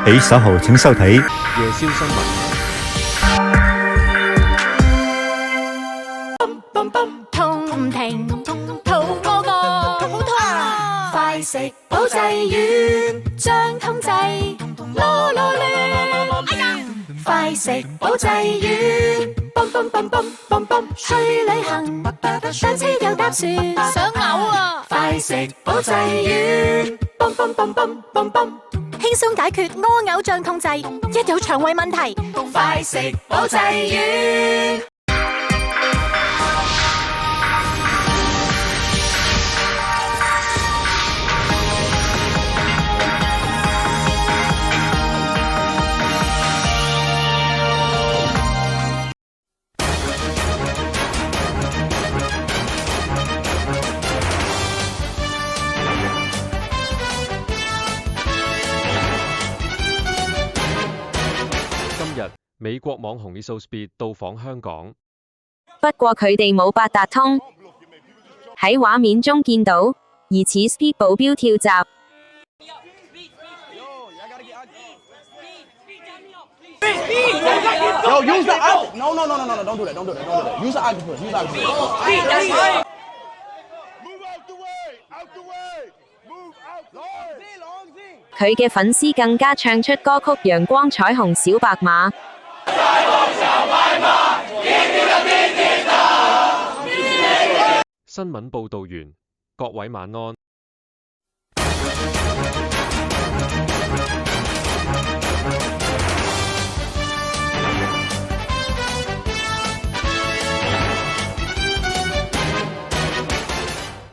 喺稍後請收睇夜宵新聞。痛唔停，肚屙個好痛啊！快食保濟丸，將痛滯囉囉攣。哎呀！快食保濟丸，去旅行，單車又搭船，想嘔啊！快食保濟丸，輕鬆解決屙嘔脹痛滯，一有腸胃問題，快食保濟丸。今日美國網紅 Isospeed 到訪香港，不過佢哋冇八達通。喺畫面中見到疑似 Speed 保鏢跳閘。Yo, use the out. No, don't do that. Don't do that. Use the octopus. Use the octopus. Move out the way. Out the way. Move out the way. 佢嘅粉絲更加唱出歌曲《陽光彩虹小白馬》。新聞報導完，各位晚安。